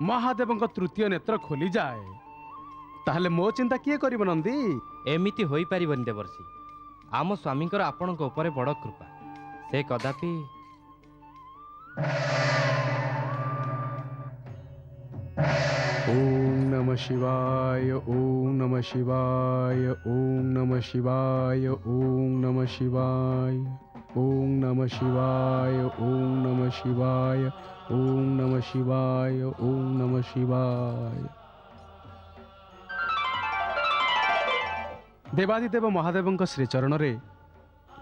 ମହାଦେବଙ୍କ ତୃତୀୟ ନେତ୍ର ଖୋଲିଯାଏ ତାହେଲେ ମୋ ଚିନ୍ତା କିଏ କରିବ ନନ୍ଦୀ? ଏମିତି ହୋଇପାରିବନି ଦେବର୍ଷି। ଆମ ସ୍ୱାମୀଙ୍କର ଆପଣଙ୍କ ଉପରେ ବଡ଼ କୃପା। ସେ କଦାପି ଓಂ ନମଃ ଶିବାୟ ଓಂ ନମଃ ଶିବାୟ ଓಂ ନମଃ ଶିବାୟ ଓಂ ନମଃ ଶିବାୟ ଓಂ ନମଃ ଶିବାୟ ଓಂ ନମଃ ଶିବାୟ ଓಂ ନମଃ ଶିବାୟ ଓಂ ନମଃ ଶିବାୟ। ଦେବାଦିଦେବ ମହାଦେବଙ୍କ ଶ୍ରୀଚରଣରେ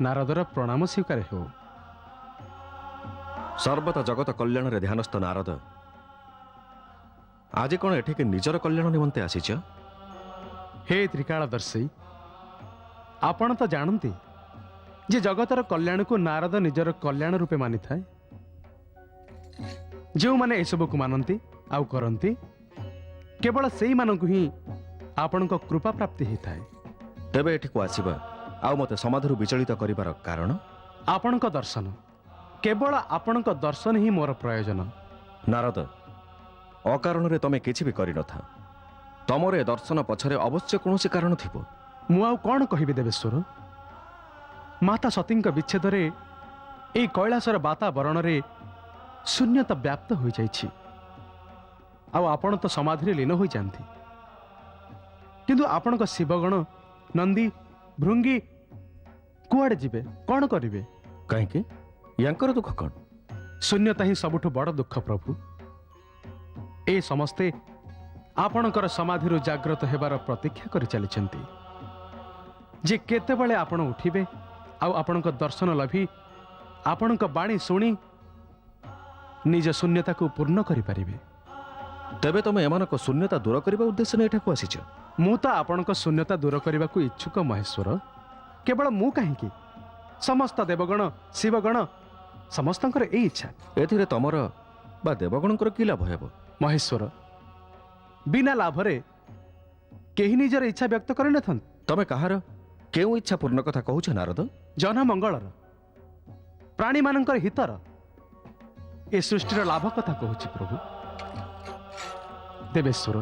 ନାରଦର ପ୍ରଣାମ ସ୍ୱୀକାର ହେଉ। ସର୍ବଦା ଜଗତ କଲ୍ୟାଣରେ ଧ୍ୟାନସ୍ଥ ନାରଦ, ଆଜି କ'ଣ ଏଠିକି ନିଜର କଲ୍ୟାଣ ନିମନ୍ତେ ଆସିଛ? ହେ ତ୍ରିକାଳଦର୍ଶୀ, ଆପଣ ତ ଜାଣନ୍ତି ଯେ ଜଗତର କଲ୍ୟାଣକୁ ନାରଦ ନିଜର କଲ୍ୟାଣ ରୂପେ ମାନିଥାଏ। ଯେଉଁମାନେ ଏସବୁକୁ ମାନନ୍ତି ଆଉ କରନ୍ତି କେବଳ ସେଇମାନଙ୍କୁ ହିଁ ଆପଣଙ୍କ କୃପା ପ୍ରାପ୍ତି ହେଇଥାଏ। ତେବେ ଏଠିକୁ ଆସିବା ଆଉ ମୋତେ ସମାଧିରୁ ବିଚଳିତ କରିବାର କାରଣ? ଆପଣଙ୍କ ଦର୍ଶନ, କେବଳ ଆପଣଙ୍କ ଦର୍ଶନ ହିଁ ମୋର ପ୍ରୟୋଜନ। ନାରଦ, ଅକାରଣରେ ତମେ କିଛି ବି କରିନଥା। ତମର ଏ ଦର୍ଶନ ପଛରେ ଅବଶ୍ୟ କୌଣସି କାରଣ ଥିବ। ମୁଁ ଆଉ କ'ଣ କହିବି ଦେବେଶ୍ୱର? ମାତା ସତୀଙ୍କ ବିଚ୍ଛେଦରେ ଏହି କୈଳାସର ବାତାବରଣରେ ଶୂନ୍ୟତା ବ୍ୟାପ୍ତ ହୋଇଯାଇଛି ଆଉ ଆପଣ ତ ସମାଧିରେ ଲୀନ ହୋଇଯାଆନ୍ତି। କିନ୍ତୁ ଆପଣଙ୍କ ଶିବଗଣ, ନନ୍ଦୀ, ଭୃଙ୍ଗୀ କୁଆଡ଼େ ଯିବେ, କ'ଣ କରିବେ? କାହିଁକି? ୟାଙ୍କର ଦୁଃଖ କ'ଣ? ଶୂନ୍ୟତା ହିଁ ସବୁଠୁ ବଡ଼ ଦୁଃଖ ପ୍ରଭୁ। ଏ ସମସ୍ତେ ଆପଣଙ୍କର ସମାଧିରୁ ଜାଗ୍ରତ ହେବାର ପ୍ରତୀକ୍ଷା କରି ଚାଲିଛନ୍ତି ଯେ କେତେବେଳେ ଆପଣ ଉଠିବେ ଆଉ ଆପଣଙ୍କ ଦର୍ଶନ ଲଭି ଆପଣଙ୍କ ବାଣୀ ଶୁଣି ନିଜ ଶୂନ୍ୟତାକୁ ପୂର୍ଣ୍ଣ କରିପାରିବେ। ତେବେ ତମେ ଏମାନଙ୍କ ଶୂନ୍ୟତା ଦୂର କରିବା ଉଦ୍ଦେଶ୍ୟରେ ଏଠାକୁ ଆସିଛ? ମୁଁ ତ ଆପଣଙ୍କ ଶୂନ୍ୟତା ଦୂର କରିବାକୁ ଇଚ୍ଛୁକ ମହେଶ୍ୱର। କେବଳ ମୁଁ କାହିଁକି, ସମସ୍ତ ଦେବଗଣ, ଶିବଗଣ ସମସ୍ତଙ୍କର ଏଇ ଇଚ୍ଛା। ଏଥିରେ ତମର ବା ଦେବଗଣଙ୍କର କି ଲାଭ ହେବ? ମହେଶ୍ୱର, ବିନା ଲାଭରେ କେହି ନିଜର ଇଚ୍ଛା ବ୍ୟକ୍ତ କରିନଥାନ୍ତି। ତମେ କାହାର କେଉଁ ଇଚ୍ଛା ପୂର୍ଣ୍ଣ କଥା କହୁଛ ନାରଦ? ଜନମଙ୍ଗଳର, ପ୍ରାଣୀମାନଙ୍କର ହିତର, ଏ ସୃଷ୍ଟିର ଲାଭ କଥା କହୁଛି ପ୍ରଭୁ। ଦେବେଶ୍ୱର,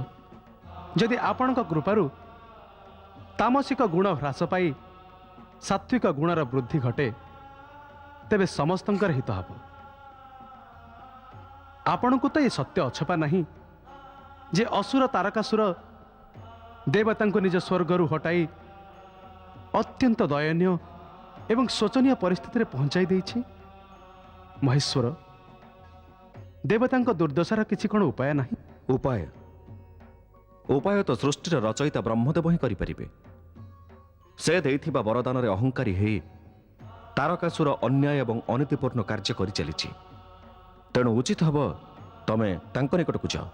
ଯଦି ଆପଣଙ୍କ କୃପାରୁ ତାମସିକ ଗୁଣ ହ୍ରାସ ପାଇ ସାତ୍ଵିକ ଗୁଣର ବୃଦ୍ଧି ଘଟେ ତେବେ ସମସ୍ତଙ୍କର ହିତ ହେବ। ଆପଣଙ୍କୁ ତ ଏ ସତ୍ୟ ଅଛପା ନାହିଁ ଯେ ଅସୁର ତାରକାସୁର ଦେବତାଙ୍କୁ ନିଜ ସ୍ୱର୍ଗରୁ ହଟାଇ ଅତ୍ୟନ୍ତ ଦୟନୀୟ ଏବଂ ଶୋଚନୀୟ ପରିସ୍ଥିତିରେ ପହଞ୍ଚାଇ ଦେଇଛି। ମହେଶ୍ୱର, ଦେବତାଙ୍କ ଦୁର୍ଦ୍ଦଶାର କିଛି କ'ଣ ଉପାୟ ନାହିଁ? ଉପାୟ? ଉପାୟ ତ ସୃଷ୍ଟିର ରଚୟିତା ବ୍ରହ୍ମଦେବ ହିଁ କରିପାରିବେ। ସେ ଦେଇଥିବା ବରଦାନରେ ଅହଙ୍କାରୀ ହେଇ ତାରକାସୁର ଅନ୍ୟାୟ ଏବଂ ଅନୀତିପୂର୍ଣ୍ଣ କାର୍ଯ୍ୟ କରିଚାଲିଛି। ତେଣୁ ଉଚିତ ହେବ ତମେ ତାଙ୍କ ନିକଟକୁ ଯାଅ।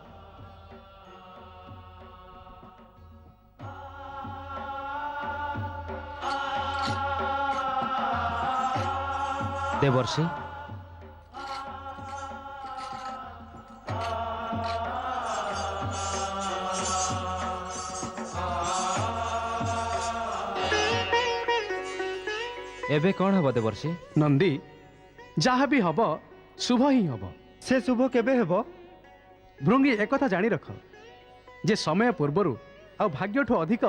ଦେବର୍ଷି, ଏବେ କ'ଣ ହବ ଦେବର୍ଷି? ନନ୍ଦୀ, ଯାହା ବି ହବ ଶୁଭ ହିଁ ହବ। ସେ ଶୁଭ କେବେ ହେବ? ଭୃଙ୍ଗୀ, ଏକଥା ଜାଣି ରଖ ଯେ ସମୟ ପୂର୍ବରୁ ଆଉ ଭାଗ୍ୟଠୁ ଅଧିକ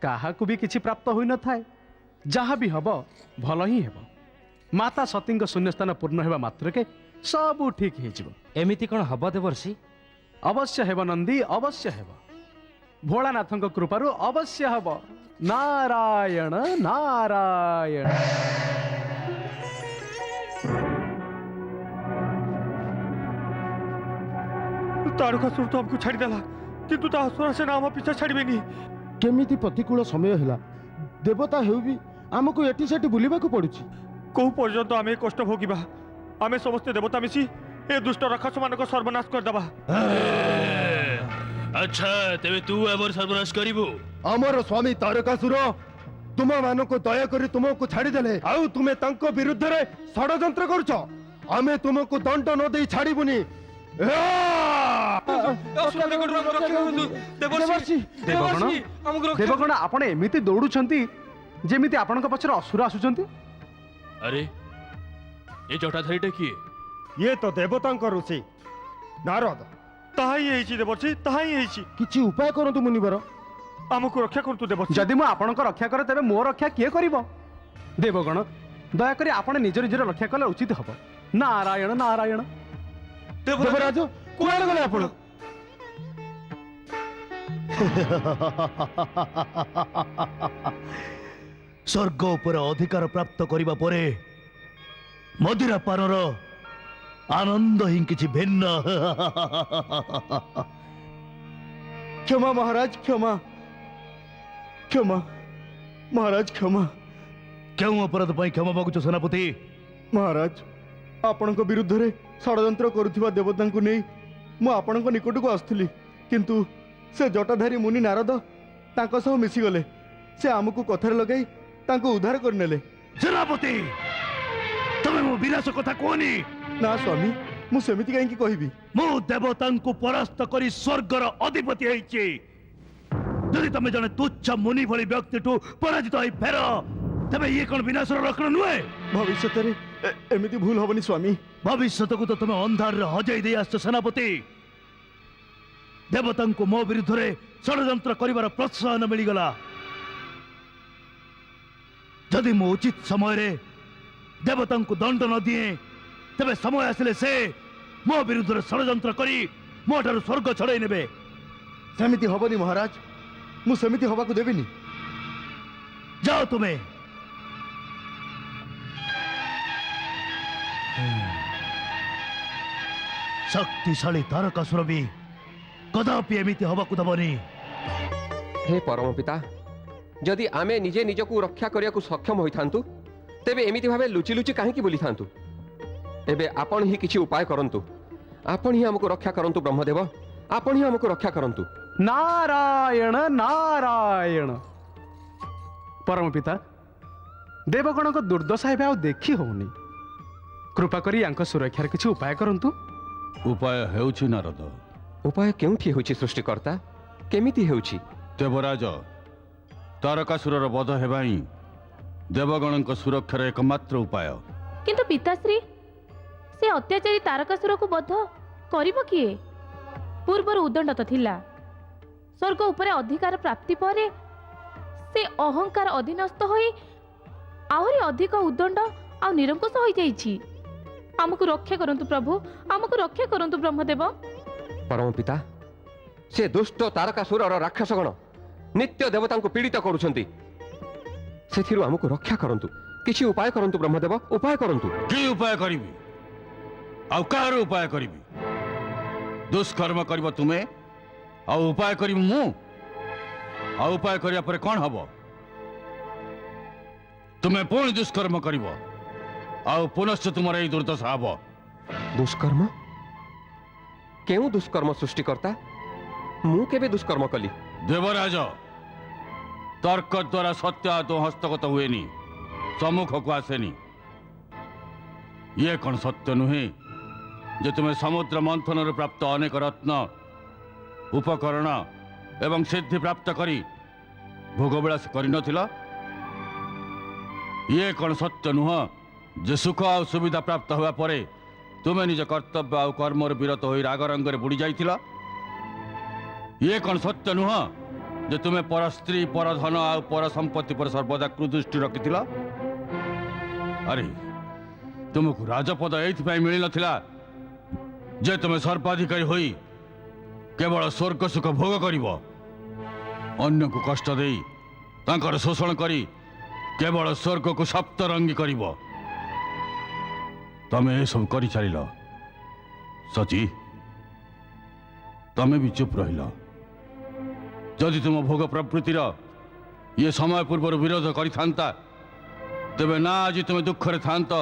କାହାକୁ ବି କିଛି ପ୍ରାପ୍ତ ହୋଇନଥାଏ। ଯାହା ବି ହବ ଭଲ ହିଁ ହେବ। ମାତା ସତୀଙ୍କ ଶୂନ୍ୟସ୍ଥାନ ପୂର୍ଣ୍ଣ ହେବା ମାତ୍ରକେ ସବୁ ଠିକ୍ ହେଇଯିବ। ଏମିତି କ'ଣ ହବ ଦେବର୍ଷି? ଅବଶ୍ୟ ହେବ ନନ୍ଦୀ, ଅବଶ୍ୟ ହେବ। ଭୋଳାନାଥଙ୍କ କୃପାରୁ ଅବଶ୍ୟ ହେବ। ନାରାୟଣ ନାରାୟଣ। तारकासुर तो हमको छाड़ीदेला किंतु ता असुर सेना हम पीछा छाड़बेनी। केमिति प्रतिकूल समय ହେଲା देवता हेउ भी हमको एटी सेटी बुलिबाकू पडुची। को पर्यंत आमे कष्ट भोगिबा? आमे समस्त देवता मिसी ए दुष्ट राक्षस मानक सर्वनाश कर दबा। अच्छा तेरे तू एवर सर्वनाश करिबो? हमर स्वामी तारकासुर तुम मानको दया करी तुमको छाड़ी देले आउ तुमे तांको विरुद्ध रे षडयंत्र करूछ। आमे तुमको दंड न देई छाड़ीबुनी। ଦେବଗଣ, ଆପଣ ଏମିତି ଦୌଡୁଛନ୍ତି ଯେମିତି ଆପଣଙ୍କ ପଛରେ ଅସୁର ଆସୁଛନ୍ତି। अरे ये जटाधारीटा किए? ये तो देवतांक ऋषि नारद। ତାହା ହିଁ ହେଇଛି ଦେବର୍ଷି, ତାହା ହିଁ ହେଇଛି। କିଛି ଉପାୟ କରନ୍ତୁ ମୁନିବର। ଆମକୁ ରକ୍ଷା କରନ୍ତୁ ଦେବର୍ଷି। ଯଦି ମୁଁ ଆପଣଙ୍କ ରକ୍ଷା କରେ ତେବେ ମୋ ରକ୍ଷା କିଏ କରିବ? ଦେବଗଣ, ଦୟାକରି ଆପଣ ନିଜ ନିଜର ରକ୍ଷା କଲେ ଉଚିତ ହବ। ନାରାୟଣ ନାରାୟଣ। ଦେବରାଜ କୁଆଡେ ଗଲେ ଆପଣ? ସ୍ୱର୍ଗ ଉପରେ ଅଧିକାର ପ୍ରାପ୍ତ କରିବା ପରେ ମଦିରା ପାନର ଆନନ୍ଦ ହିଁ କିଛି ଭିନ୍ନ। କ୍ଷମା ମହାରାଜ, କ୍ଷମା କ୍ଷମା ମହାରାଜ, କ୍ଷମା। କେଉଁ ଅପରାଧ ପାଇଁ କ୍ଷମା ମାଗୁଛ ସେନାପତି? ମହାରାଜ, ଆପଣଙ୍କ ବିରୁଦ୍ଧରେ ଷଡ଼ଯନ୍ତ୍ର କରୁଥିବା ଦେବତାଙ୍କୁ ନେଇ ମୁଁ ଆପଣଙ୍କ ନିକଟକୁ ଆସୁଥିଲି, କିନ୍ତୁ ସେ ଜଟାଧାରୀ ମୁନି ନାରଦ ତାଙ୍କ ସହ ମିଶିଗଲେ। ସେ ଆମକୁ କଥାରେ ଲଗାଇ ତାଙ୍କୁ ଉଦ୍ଧାର କରିନେଲେ। ସେନାପତି, ତମେ ମୋ ବିନାଶ କଥା କୁହନି। ନା ସ୍ୱାମୀ, ମୁଁ ସେମିତି କାହିଁକି କହିବି? ମୁଁ ଦେବତାଙ୍କୁ ପରାସ୍ତ କରି ସ୍ୱର୍ଗର ଅଧିପତି ହେଇଛି। ଯଦି ତମେ ଜଣେ ତୁଚ୍ଛ ମୁନି ଭଳି ବ୍ୟକ୍ତିଠୁ ପରାଜିତ ହୋଇ ଫେର, ତେବେ ଇଏ କଣ ବିନାଶର ଲକ୍ଷଣ ନୁହେଁ? ଭବିଷ୍ୟତରେ ଏମିତି ଭୁଲ ହବନି ସ୍ୱାମୀ। ଭବିଷ୍ୟତକୁ ତ ତମେ ଅନ୍ଧାରରେ ହଜେଇ ଦେଇ ଆସିଛ ସେନାପତି। ଦେବତାଙ୍କୁ ମୋ ବିରୁଦ୍ଧରେ ଷଡ଼ଯନ୍ତ୍ର କରିବାର ପ୍ରୋତ୍ସାହନ ମିଳିଗଲା। ଯଦି ମୁଁ ଉଚିତ ସମୟରେ ଦେବତାଙ୍କୁ ଦଣ୍ଡ ନ ଦିଏ, ତେବେ ସମୟ ଆସିଲେ ସେ ମୋ ବିରୁଦ୍ଧରେ ଷଡ଼ଯନ୍ତ୍ର କରି ମୋ ଠାରୁ ସ୍ୱର୍ଗ ଛଡ଼େଇ ନେବେ। ସେମିତି ହବନି ମହାରାଜ, ମୁଁ ସେମିତି ହବାକୁ ଦେବିନି। ଯାଅ ତୁମେ। ଶକ୍ତିଶାଳୀ ତାରକାସୁର ବି କଦାପି ଏମିତି ହବାକୁ ଦେବନି। हे परम पिता, जदि आमे निजे निजकू रक्षा करियाकू सक्षम होइथांतु तेबे एमिति भावे लुचि लुचि काहेकि बोलिथांतु। एबे आपण ही किछि उपाय करंतु। आपण ही हमको रक्षा करंतु ब्रह्मदेव, आपण ही हमको रक्षा करंतु। नारायण नारायण। परम पिता, देवगण को दुर्दशा हेबे आउ देखि होउनी। कृपा करी यांक सुरक्षार किछि उपाय करंतु। ଉପାୟ ହେଉଛି ନାରଦ। उपाय केउठी होछि सृष्टिकर्ता? केमिति हेउछि? ଦେବରାଜ, ତାରକାସୁରର ବଧ ହେବା ହିଁ ଦେବଗଣଙ୍କ ସୁରକ୍ଷାର ଏକମାତ୍ର ଉପାୟ। କିନ୍ତୁ ପିତାଶ୍ରୀ, ସେ ଅତ୍ୟାଚାରୀ ତାରକାସୁରକୁ ବଧ କରିବ କିଏ? ପୂର୍ବରୁ ଉଦଣ୍ଡ ତ ଥିଲା। ସ୍ୱର୍ଗ ଉପରେ ଅଧିକାର ପ୍ରାପ୍ତି ପରେ ସେ ଅହଙ୍କାର ଅଧୀନସ୍ଥ ହୋଇ ଆହୁରି ଅଧିକ ଉଦଣ୍ଡ ଆଉ ନିରଙ୍କୁଶ ହୋଇଯାଇଛି। ଆମକୁ ରକ୍ଷା କରନ୍ତୁ ପ୍ରଭୁ, ଆମକୁ ରକ୍ଷା କରନ୍ତୁ ବ୍ରହ୍ମଦେବ। परम पिता, से दुष्ट तारकासुरर राक्षसगण नित्य देवतांको पीड़ित करूछंती। सेथिरु हमको रक्षा करंतु, किछि उपाय करंतु ब्रह्मदेव, उपाय करंतु। କି ଉପାୟ କରିବି? ଆଉ କାହାର ଉପାୟ କରିବି? ଦୁଷ୍କର୍ମ କରିବ ତୁମେ, ଆଉ ଉପାୟ କରିବି ମୁଁ। ଆଉ ଉପାୟ କରିବା ପରେ କ'ଣ ହବ? ତୁମେ ପୁଣି ଦୁଷ୍କର୍ମ କରିବ, ଆଉ ପୁନଶ୍ଚ ତୁମର ଏଇ ଦୁର୍ଦ୍ଦଶା ହବ। दुष्कर्म? केउ दुष्कर्म सृष्टिकर्ता? मु केबे दुष्कर्म कली? ଦେବରାଜ, ତର୍କ ଦ୍ୱାରା ସତ୍ୟ ଆଦୌ ହସ୍ତଗତ ହୁଏନି, ସମ୍ମୁଖକୁ ଆସେନି। ଇଏ କ'ଣ ସତ୍ୟ ନୁହେଁ ଯେ ତୁମେ ସମୁଦ୍ର ମନ୍ଥନରୁ ପ୍ରାପ୍ତ ଅନେକ ରତ୍ନ, ଉପକରଣ ଏବଂ ସିଦ୍ଧି ପ୍ରାପ୍ତ କରି ଭୋଗବିଳାସ କରିନଥିଲ? ଇଏ କ'ଣ ସତ୍ୟ ନୁହଁ ଯେ ସୁଖ ଆଉ ସୁବିଧା ପ୍ରାପ୍ତ ହେବା ପରେ ତୁମେ ନିଜ କର୍ତ୍ତବ୍ୟ ଆଉ କର୍ମରୁ ବିରତ ହୋଇ ରାଗ ରଙ୍ଗରେ ବୁଡ଼ି ଯାଇଥିଲ? ଇଏ କ'ଣ ସତ୍ୟ ନୁହଁ ଯେ ତୁମେ ପର ସ୍ତ୍ରୀ, ପର ଧନ ଆଉ ପର ସମ୍ପତ୍ତି ପରେ ସର୍ବଦା କୁଦୃଷ୍ଟି ରଖିଥିଲ? ଆରେ, ତୁମକୁ ରାଜପଦ ଏଇଥିପାଇଁ ମିଳିନଥିଲା ଯେ ତୁମେ ସର୍ବାଧିକାରୀ ହୋଇ କେବଳ ସ୍ୱର୍ଗ ସୁଖ ଭୋଗ କରିବ, ଅନ୍ୟକୁ କଷ୍ଟ ଦେଇ ତାଙ୍କର ଶୋଷଣ କରି କେବଳ ସ୍ୱର୍ଗକୁ ସପ୍ତରଙ୍ଗୀ କରିବ। ତମେ ଏସବୁ କରିଚାଲିଲ। ସଚି, ତମେ ବି ଚୁପ୍ ରହିଲ। ଯଦି ତୁମ ଭୋଗ ପ୍ରବୃତ୍ତିର ଇଏ ସମୟ ପୂର୍ବରୁ ବିରୋଧ କରିଥାନ୍ତା, ତେବେ ନା ଆଜି ତୁମେ ଦୁଃଖରେ ଥାନ୍ତ,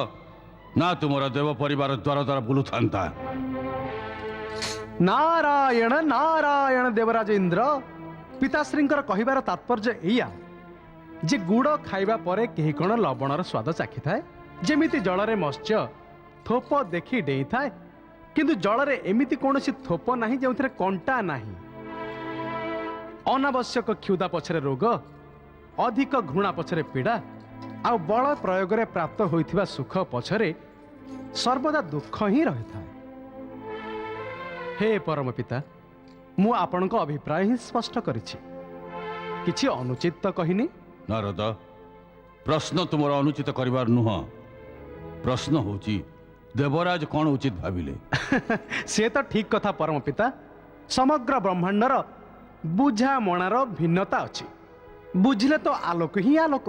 ନା ତୁମର ଦେବ ପରିବାର ଦ୍ୱାର ଦ୍ୱାର ବୁଲୁଥାନ୍ତା। नारायण नारायण देवराज इंद्र। पिताश्रींकर कहिबार तात्पर्य एया जे गुड़ खाइबा परे केही कोन लवणर स्वाद चाखी थाए, जेमिति जलरे मत्स्य थोप देखि डेई थाए, किंतु जलरे एमिति कोनोसी थोप नाही जेउथरे कंटा नाही। अनावश्यक क्षुधा पछरे रोग, अधिक घृणा पछरे पीड़ा, आ बल प्रयोग रे प्राप्त होइथिबा सुख पछरे सर्वदा दुख ही रही थाए। ହେ ପରମ ପିତା, ମୁଁ ଆପଣଙ୍କ ଅଭିପ୍ରାୟ ହିଁ ସ୍ପଷ୍ଟ କରିଛି, କିଛି ଅନୁଚିତ ତ କହିନି। ନାରଦ, ପ୍ରଶ୍ନ ତୁମର ଅନୁଚିତ କରିବାର ନୁହଁ। ପ୍ରଶ୍ନ ହେଉଛି ଦେବରାଜ କ'ଣ ଉଚିତ ଭାବିଲେ? ସେ ତ ଠିକ କଥା ପରମ ପିତା। ସମଗ୍ର ବ୍ରହ୍ମାଣ୍ଡର ବୁଝାମଣାର ଭିନ୍ନତା ଅଛି। ବୁଝିଲେ ତ ଆଲୋକ ହିଁ ଆଲୋକ,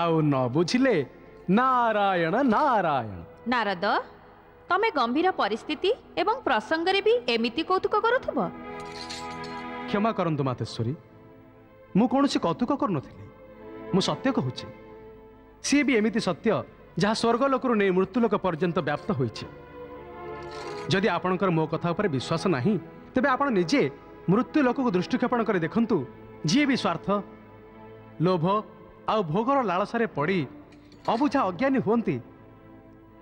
ଆଉ ନ ବୁଝିଲେ ନାରାୟଣ ନାରାୟଣ। ନାରଦ, ତମେ ଗମ୍ଭୀର ପରିସ୍ଥିତି ଏବଂ ପ୍ରସଙ୍ଗରେ ବି ଏମିତି କୌତୁକ କରୁଥିବ? କ୍ଷମା କରନ୍ତୁ ମାତେଶ୍ୱରୀ, ମୁଁ କୌଣସି କୌତୁକ କରୁନଥିଲି। ମୁଁ ସତ୍ୟ କହୁଛି। ସିଏ ବି ଏମିତି ସତ୍ୟ ଯାହା ସ୍ୱର୍ଗଲୋକରୁ ନେଇ ମୃତ୍ୟୁଲୋକ ପର୍ଯ୍ୟନ୍ତ ବ୍ୟାପ୍ତ ହୋଇଛି। ଯଦି ଆପଣଙ୍କର ମୋ କଥା ଉପରେ ବିଶ୍ୱାସ ନାହିଁ, ତେବେ ଆପଣ ନିଜେ ମୃତ୍ୟୁଲୋକକୁ ଦୃଷ୍ଟିକ୍ଷେପଣ କରି ଦେଖନ୍ତୁ। ଯିଏ ବି ସ୍ୱାର୍ଥ, ଲୋଭ ଆଉ ଭୋଗର ଲାଳସାରେ ପଡ଼ି ଅବୁଝା ଅଜ୍ଞାନୀ ହୁଅନ୍ତି,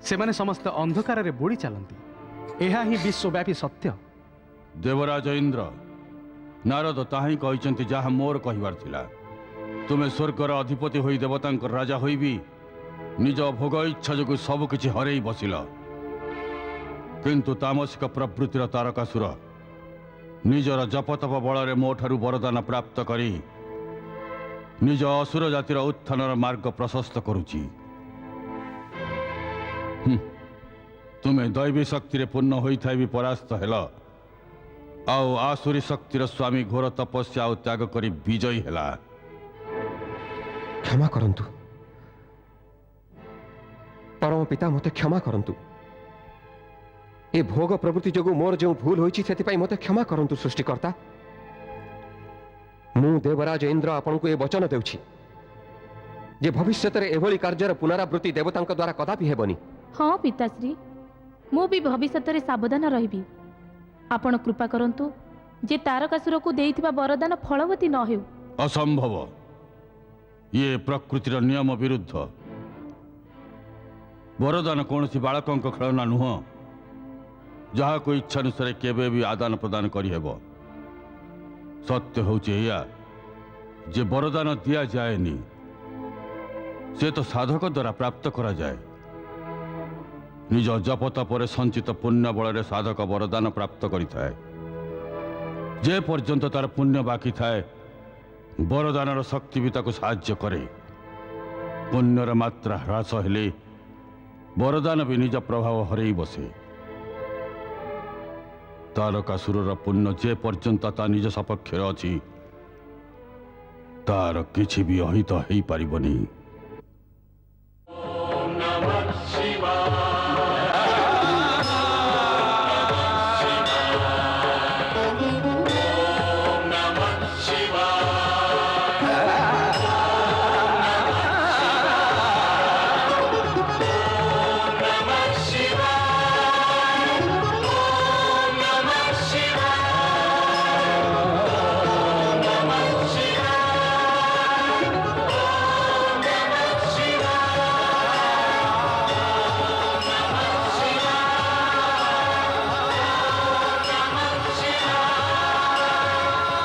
ସେମାନେ ସମସ୍ତେ ଅନ୍ଧକାରରେ ବୁଡ଼ି ଚାଲନ୍ତି। ଏହା ହିଁ ବିଶ୍ୱବ୍ୟାପୀ ସତ୍ୟ। ଦେବରାଜ ଇନ୍ଦ୍ର, ନାରଦ ତାହା ହିଁ କହିଛନ୍ତି ଯାହା ମୋର କହିବାର ଥିଲା। ତୁମେ ସ୍ୱର୍ଗର ଅଧିପତି ହୋଇ ଦେବତାଙ୍କର ରାଜା ହୋଇବି ନିଜ ଭୋଗ ଇଚ୍ଛା ଯୋଗୁଁ ସବୁକିଛି ହରେଇ ବସିଲ। କିନ୍ତୁ ତାମସିକ ପ୍ରବୃତ୍ତିର ତାରକାସୁର ନିଜର ଜପତପ ବଳରେ ମୋ ଠାରୁ ବରଦାନ ପ୍ରାପ୍ତ କରି ନିଜ ଅସୁର ଜାତିର ଉତ୍ଥାନର ମାର୍ଗ ପ୍ରଶସ୍ତ କରୁଛି। ତୁମେ ଦୈବୀ ଶକ୍ତିରେ ପୂର୍ଣ୍ଣ ହୋଇଥାଇ ବି ପରାସ୍ତ ହେଲ, ଆଉ ଆସୁରୀ ଶକ୍ତିର ସ୍ୱାମୀ ଘୋର ତପସ୍ୟା ଆଉ ତ୍ୟାଗ କରି ବିଜୟୀ ହେଲା। କ୍ଷମା କରନ୍ତୁ ପରମ ପିତା, ମୋତେ କ୍ଷମା କରନ୍ତୁ। ଏ ଭୋଗ ପ୍ରବୃତ୍ତି ଯୋଗୁଁ ମୋର ଯେଉଁ ଭୁଲ ହୋଇଛି ସେଥିପାଇଁ ମୋତେ କ୍ଷମା କରନ୍ତୁ ସୃଷ୍ଟିକର୍ତ୍ତା। ମୁଁ ଦେବରାଜ ଇନ୍ଦ୍ର ଆପଣଙ୍କୁ ଏ ବଚନ ଦେଉଛି ଯେ ଭବିଷ୍ୟତରେ ଏଭଳି କାର୍ଯ୍ୟର ପୁନରାବୃତ୍ତି ଦେବତାଙ୍କ ଦ୍ୱାରା କଦାପି ହେବନି। ହଁ ପିତାଶ୍ରୀ, ମୁଁ ବି ଭବିଷ୍ୟତରେ ସାବଧାନ ରହିବି। ଆପଣ କୃପା କରନ୍ତୁ ଯେ ତାରକାସୁରକୁ ଦେଇଥିବା ବରଦାନ ଫଳବତୀ ନ ହେଉ। ଅସମ୍ଭବ। ଇଏ ପ୍ରକୃତିର ନିୟମ ବିରୁଦ୍ଧ। ବରଦାନ କୌଣସି ବାଳକଙ୍କ ଖେଳନା ନୁହଁ, ଯାହାକୁ ଇଚ୍ଛାନୁସାରେ କେବେ ବି ଆଦାନ ପ୍ରଦାନ କରିହେବ। ସତ୍ୟ ହେଉଛି ଏଇଆ ଯେ ବରଦାନ ଦିଆଯାଏନି, ସେ ତ ସାଧକ ଦ୍ୱାରା ପ୍ରାପ୍ତ କରାଯାଏ। ନିଜ ଜପତପରେ ସଞ୍ଚିତ ପୁଣ୍ୟ ବଳରେ ସାଧକ ବରଦାନ ପ୍ରାପ୍ତ କରିଥାଏ। ଯେ ପର୍ଯ୍ୟନ୍ତ ତାର ପୁଣ୍ୟ ବାକି ଥାଏ, ବରଦାନର ଶକ୍ତି ବି ତାକୁ ସାହାଯ୍ୟ କରେ। ପୁଣ୍ୟର ମାତ୍ରା ହ୍ରାସ ହେଲେ ବରଦାନ ବି ନିଜ ପ୍ରଭାବ ହରେଇ ବସେ। ତାରକାସୁରର ପୁଣ୍ୟ ଯେ ପର୍ଯ୍ୟନ୍ତ ତା ନିଜ ସପକ୍ଷରେ ଅଛି, ତାର କିଛି ବି ଅହିତ ହେଇପାରିବନି।